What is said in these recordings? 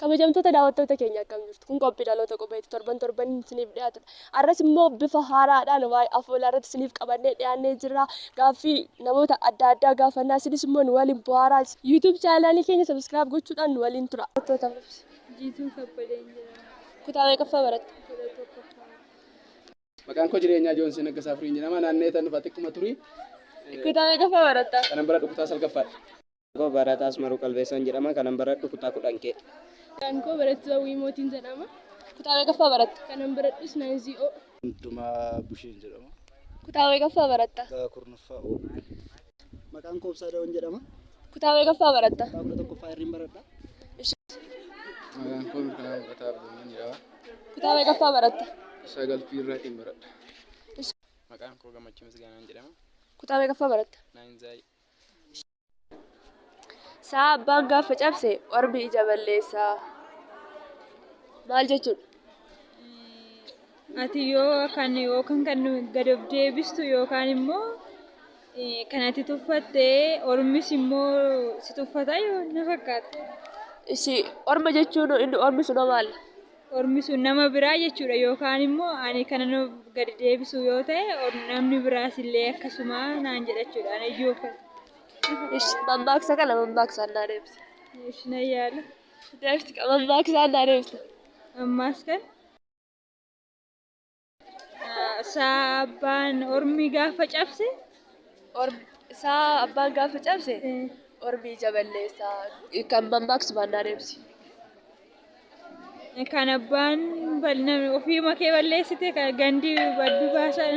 Kabajamtoota daawwattoota keenya akkam jirtu kun qophii dhaloota qubeetti torban isiniif dhiyaatudha. Arras immoo bifa haaraadhaan waa'ee afoolaa irratti isiniif qabannee dhiyaannee jirra. Gaaffii namoota adda addaa gaafannaa isinis immoo nu waliin bu'aaraa YouTube chaanaalii keenya subscribe gochuudhaan nu waliin tura. Jiituu kabbaleen jira. Kutaa meeqaffaa baratta? Maqaan koo jireenyaa Joonsi Naggasaa Firiin jedhama. Naannee tan dhufa xiqquma turii. Kutaa meeqaffaa baratta? Kanan baradhu kutaa salgaffaadha. Koo barataa Asmaruu Qalbeessoon jedhama. Kanan baradhu kutaa 10 Kan koo barattuu Wiimootiin jedhama. Kutaa meeqaffaa baratta? Kanan baradhus Naanzi'oo. Hundumaa Busheen jedhama. Kutaa meeqaffaa baratta? Kurnaffaa Maqaan koo Ibsaa Daawwan jedhama. Kutaa meeqaffaa baratta? Kutaa 11ffaa irriin baradha. Maqaan koo Mirkanaa Buqataa Abduumaan jedhama. Kutaa meeqaffaa baratta? Sagalfii irraatiin baradha. Maqaan koo Gammachuu Misgaanaan jedhama. Kutaa meeqaffaa baratta? Naayinzaay. Sa'a abbaan gaafa cabse ormi ija balleessaa. Maal jechuudha? Ati yoo kan gad of deebistu yookaan immoo kan ati tuffattee ormis immoo si tuffataa yoo na fakkaata. Orma jechuun inni ormi sun maal? Ormi sun nama biraa jechuudha yookaan immoo ani kana gad deebisu yoo ta'e namni biraas illee akkasuma naan jedha jechuudha. Ani iyyuu Mammaaksa kana mammaaksa naa deebisa. na yaala. Deebisi mammaaksa naa deebisa. Ammaas kan sa'a abbaan ormi gaafa cabse Sa'a abbaan gaafa cabse ormi ija balleessaa. Kan mammaaksu naa deebisi. kan abbaan ofii makee balleessite kan gandi baddu baasan.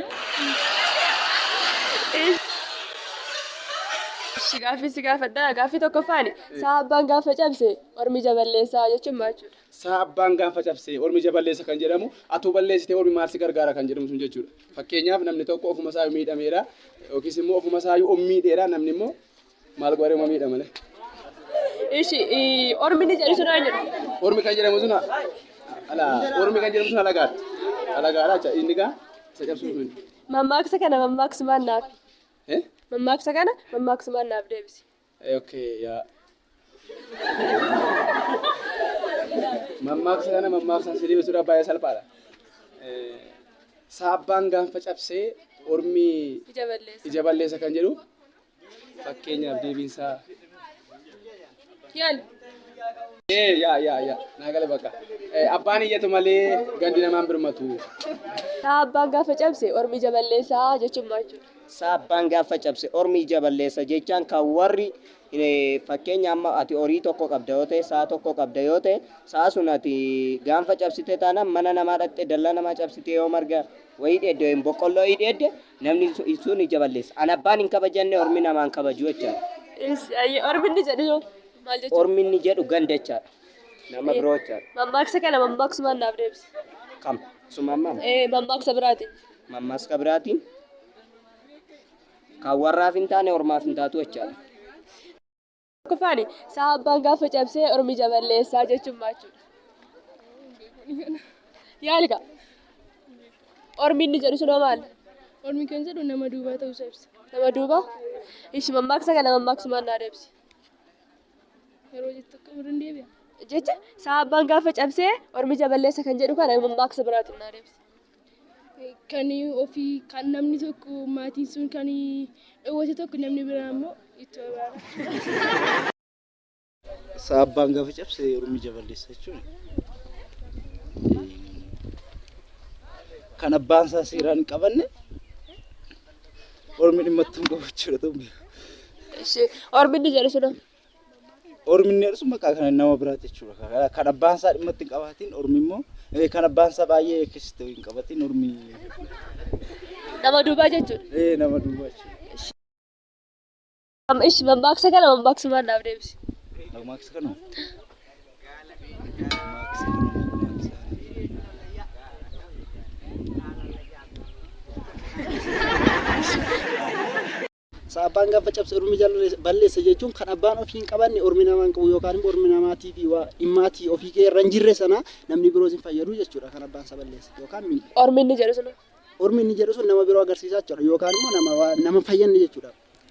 Gaaffii gaafadha. Gaaffii tokkoffaani sa'a abbaan gaafa cabse ormi ija balleessaa jechuun maal jechuudha? Sa'a abbaan gaafa cabse ormi ija balleessa kan jedhamu atuu balleessitee ormi maal si gargaara kan jedhamu sun jechuudha. Fakkeenyaaf namni tokko ofuma isaa miidhameera yookiis immoo ofuma isaa miidheera namni immoo maal godhee miidha malee. Ormi ni jedhu sun jedhu. Ormi kan jedhamu sun ormi kan jedhamu sun alagaadha. Alagaadha jecha inni gaa isa cabsuun sun. Mammaaksa kana mammaaksumaan naaf. Mammaaksa kana mammaaksumaan naaf deebisi. Okay, yaa. Mammaaksa kana mammaaksa si deebisuudhaaf baay'ee salphaadha. Sa'a abbaan gaafa cabsee ormi ija balleessa kan jedhu fakkeenyaaf deebiinsaa. Yaali. Yaa. Naagale bakka. Abbaan iyyatu malee gandi namaan birmatu. Sa'a abbaan gaafa cabse ormi ija balleessaa jechuun maal jechuudha? Sa'a abbaan gaafa cabse ormi ija balleessa jechaan kan warri fakkeenya amma ati horii tokko qabda yoo ta'e sa'a tokko qabda yoo ta'e sa'a sun ati gaafa cabsite taanaan mana namaa dhaqxe dallaa namaa cabsite yoo marga wayii dheedde boqqolloo dheedde namni sun ija balleessa. An abbaan hin kabajanne ormi namaan kabaju jechaadha. Ormi ni jedhu maal jechuudha? Ormi ni jedhu ganda jechaadha. Nama biroo jechaadha. Mammaaksa kana mammaaksumaan naaf deebisi. Kam? Sumammaa? Mammaaksa biraatiin. Mammaaksa biraatiin? Kan warraaf hin taane ormaaf hin taatu jechaadha. Tokkoffaani sa'a abbaan gaafa cabsee ormi ija balleessaa jechuun maal jechuudha? Yaali kaa? Ormi inni jedhu sun maal? Ormi kan jedhu nama duubaa ta'uu ibsa. Nama duubaa? Mammaaksa kana mammaaksumaan naa deebisi. Yeroo jettu akka biraan deebi'a. Jecha sa'a abbaan gaafa cabsee ormi ija balleessa kan jedhu kana mammaaksa biraatiin naa deebisi. Kan ofii kan namni tokko maatiin sun kan dhoowwate tokko namni biraa immoo itti abaara. Sa'a abbaan gaafa cabse ormi ija balleessa jechuun kan abbaan isaa seeraan hin qabanne ormi dhimma itti hin qabu jechuudha. Ormi inni jedhu sun Ormi inni jedhu maqaa kana nama biraati jechuudha. Kan abbaan isaa dhimma itti hin qabaatiin ormi immoo kan abbaan isaa baay'ee keessatti hin qabatiin ormi nama duubaa jechuudha. Nama duubaa jechuudha. Mammaaksa kana mammaaksumaan naaf deebisi. Mammaaksa kana. Sa'a abbaan gaafa cabse ormi balleessa jechuun kan abbaan ofii hin qabanne ormi namaa hin qabu yookaan immoo ormi namaatii fi dhimmaatii ofii irra hin jirre sana namni biroos hin fayyadu jechuudha kan abbaan isaa balleessa yookaan miidha. Ormi inni jedhu sun ormi inni jedhu sun nama biroo agarsiisaa jechuudha yookaan immoo nama fayyanne jechuudha.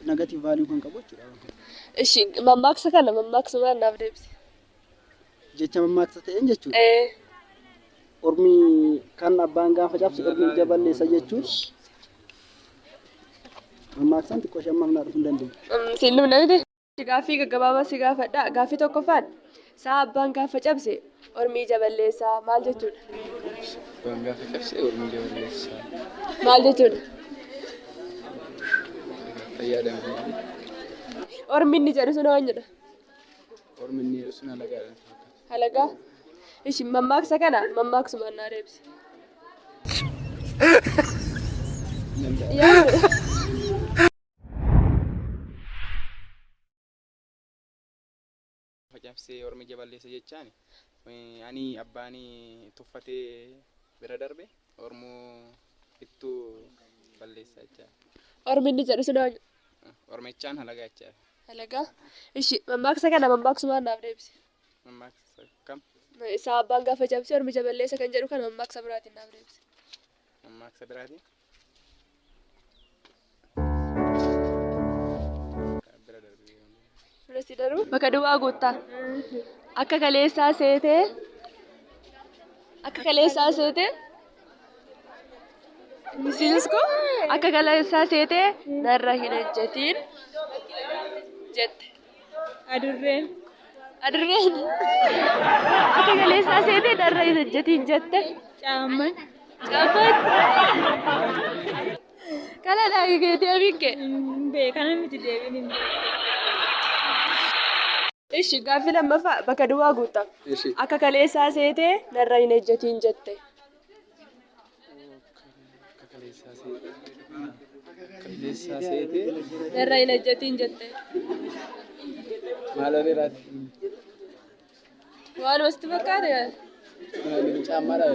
Negative value kan qabu jechuudha. Ishi mammaaksa kana mammaaksa maal naaf deebisi? Jecha mammaaksa ta'een jechuudha. Ormi kan abbaan gaafa cabse ormi ija balleessa jechuun mammaaksan xiqqoo shammaaf naa dhufuu hin dandeenye. Siin dhumna miti. Gaaffii gaggabaabaa si gaafadha. Gaaffii tokkoffaan saa abbaan gaafa cabse ormi ija balleessaa maal jechuudha? Abbaan gaafa cabse ormi ija balleessaa. Maal jechuudha? Fayyadamuu. Ormi inni jedhu sun eenyudha? Ormi inni jedhu sun halagaadha. Halagaa? Ishi mammaaksa kana mammaaksumaan naa deebisi. Cabsee ormi ija balleessa jechaan ani abbaani tuffatee bira darbe ormoo ittuu balleessa jechaa. Ormi inni jedhu sun eenyu? Ormechaan halagaa jechaa. Halagaa? Ishi mammaaksa kana mammaaksumaan naaf deebisi. Mammaaksa kam? Isaa abbaan gaafa cabse ormi ija balleessa kan jedhu kana mammaaksa biraatiin naaf deebisi. Mammaaksa biraatiin? Firasti darbu bakka duwwaa guuttaa. Akka kaleessaa seetee misiisko akka kaleessaa seetee narra hin ejjetiin jette. Adurreen. Adurreen akka kaleessaa seetee narra hin ejjetiin jette. Caamman. Kana dhaagee deebiin kee. Beekana miti deebiin. Ishi gaaffii lammaffaa bakka duwwaa guuttaa. Akka kaleessaa seetee narra hin ejjetiin jette. Kaleessaa seetee Narra hin ejjetiin jette. maal adeeraati? Waan wasti fakkaate. Caammaadha.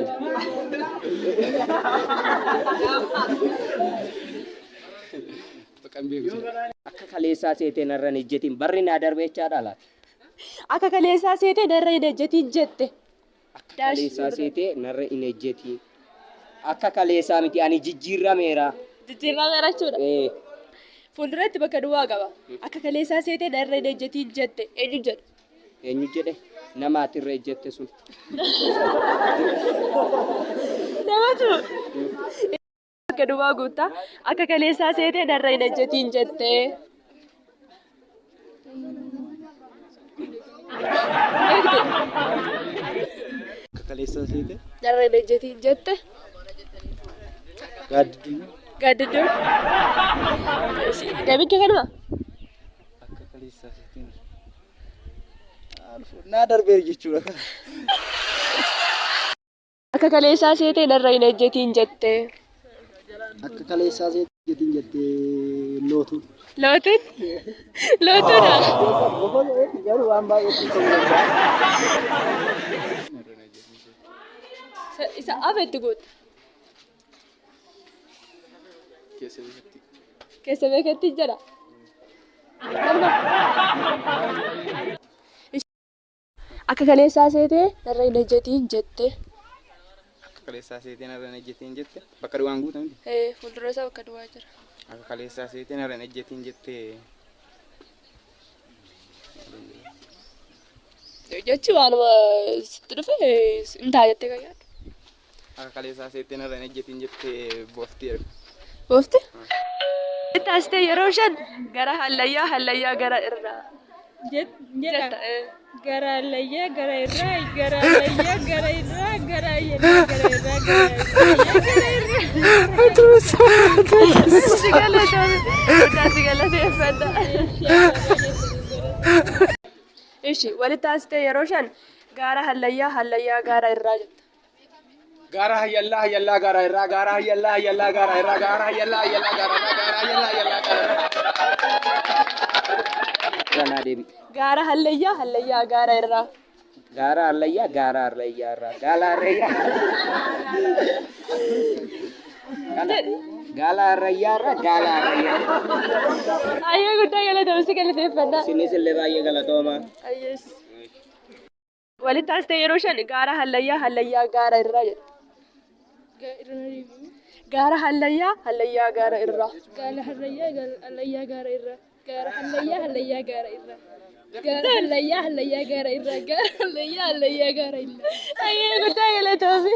Bakka hin beeku. Akka kaleessaa seetee narra hin ejjetiin barri naa darbeechaadha laata? Akka kaleessaa seetee narra hin ejjetiin jette. Akka kaleessaa seetee narra hin ejjetiin. Akka kaleessaa miti ani jijjiirrameera. Jijjiirrameera jechuudha. Fuulduratti bakka duwwaa qaba. Akka kaleessaa seetee narra hin ejjetiin jette. Eenyu jedha? Eenyu jedhe? Namaatirra ejjette sun. Namatu. Bakka duwwaa guuttaa. Akka kaleessaa seetee narra hin ejjetiin jette. Akka kaleessaa seetee Narra hin ejjetiin jette. gaaddiduu Gaaddiduu. Deebiin kee kanuma? akka kaleessaa seetee naa darbeera jechuudha. Akka kaleessaa seetee narra hin ejjetiin jette. Akka kaleessaa seetiin jettee lootuun. Lootuun? Lootuudha. Garuu waan baay'eetti ta'uu Isa afeetti guuta. Keessa beeketti jedha. Akka kaleessaa seetee narra hin ejjetiin jette. Akka kaleessaa seetee narra hin ejjetiin jette. Bakka duwwaan guutamti. Fuuldura isaa bakka duwwaa jira. Akka kaleessaa seetee narra hin ejjetiin jette. Jechi waanuma sitti dhufe hin ta'a jettee kan yaaddu. Akka kaleessaa seetee narra hin ejjetiin jette booftiidha. Boofti? Taasitee yeroo shan gara hallayyaa gara irraa. Jedha. Gara hallayyaa gara irraa gara hallayyaa gara irraa gara hallayyaa gara irraa gara irraa. Ishi walitti taasitee yeroo shan gara hallayyaa gara irraa jetta. Gara hayyallaa gara irraa gara hayyallaa gara irraa gara hayyallaa gara irraa gara hayyallaa gara irraa. Ganaa deebi. Gara hallayyaa gara irraa. Gaara hallayyaa irraa. Gaala harreeyyaa. Gaala harreeyyaa irraa gaala harreeyyaa. Ayyee guddaa galatoomsi galateeffannaa. Isinis illee baay'ee galatooma. Ayyees. Walitti taasitee yeroo shan gara hallayyaa gara irraa jedha. Gaara hallayyaa gaara irra. Gaara hallayyaa gaara irra. Gaara hallayyaa gaara irra. Gaara hallayyaa gaara irra. Gaara hallayyaa gaara irra. Ayyee guddaa galatoomi.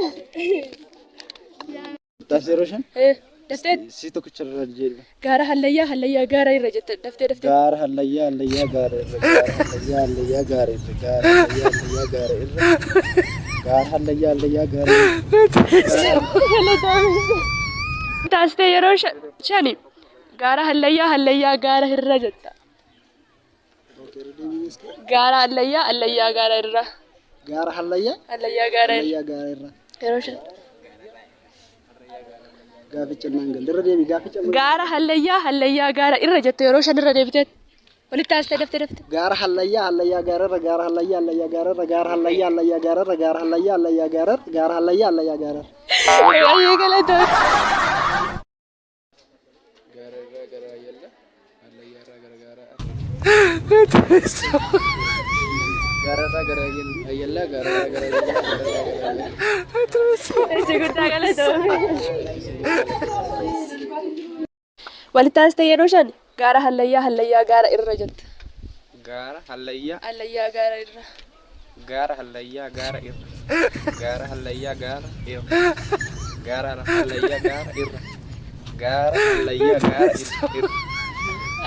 Taasirooshan Daftee si tokkicha irra jedhu. gaara hallayyaa gaara irra jette daftee. Gaara hallayyaa gaara irra. Gaara hallayyaa gaara irra. Gaara hallayyaa gaara irra. Gaara hallayyaa gaara irra. Taasitee yeroo shani gaara hallayyaa gaara irra jetta. Gaara hallayyaa gaara irra. Gaara hallayyaa Gaara gaara irra. yeroo shan. Gaaficha naan gal. Irra deebi gaaficha. Gaara hallayyaa gaara irra jette yeroo shan irra deebitee. Walitti taasitee daftee. Gaara hallayyaa gaara irra. Gaara hallayyaa gaara irra. Gaara hallayyaa gaara irra. Gaara hallayyaa gaara irra. Gaara hallayyaa gaara irra. Ayyee galatoomi. Walitti taasitee yeroo shan gaara hallayyaa gaara irra jette. Gaara hallayyaa Gaara irra. gaara hallayyaa gaara irra. Gaara hallayyaa gaara irra. Gaara hallayyaa gaara irra. Gaara hallayyaa gaara irra.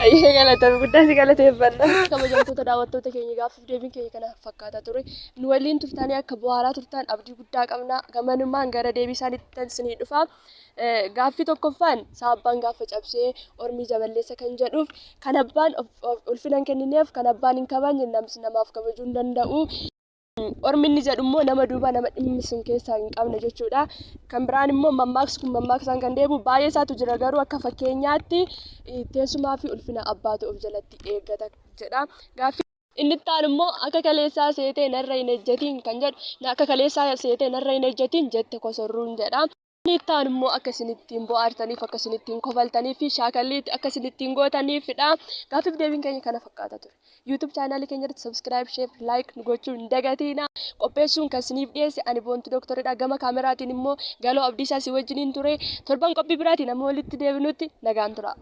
Ayyee galatoomi guddaa si galateeffanna. Kabajamtoota daawwattoota keenya gaaffiif deebiin keenya kana fakkaataa ture. Nu waliin turtanii akka bu'aaraa turtan abdii guddaa qabna. Gamanummaan gara deebii isaaniitti isinii dhufa. Gaaffii tokkoffaan saabbaan gaafa cabsee ormi jaballeessa kan jedhuuf kan abbaan ulfina hin kennineef kan abbaan hin kabajne namaaf kabajuu hin danda'u. Ormi inni jedhu immoo nama duuba nama dhimmi sun keessaa hin qabne jechuudha. Kan biraan immoo mammaaksa kun mammaaksaan kan deebi'u baay'ee isaatu jira garuu akka fakkeenyaatti teessumaa fi ulfina abbaatu of jalatti eeggata jedha. Gaaffii inni itti aanu immoo akka kaleessaa seetee narra hin ejjatiin kan jedhu akka kaleessaa seetee narra hin ejjatiin jette kosorruun jedha. Inni itti aanu immoo akka isin ittiin bohaartaniif akka isin ittiin kofaltanii fi shaakallii akka isin ittiin gootaniifidha. Gaaffiif deebiin keenya kana fakkaata ture. YouTube chaanaalii keenyatti subscribe, share, like nu gochuu hin dagatiina. Qopheessuun kan isiniif dhiyeesse ani Boontuu Dooktoridha. Gama kaameraatiin immoo Galoo Abdiisaa si wajjiniin ture. Torban qophii biraatiin amma walitti deebinutti nagaan tura.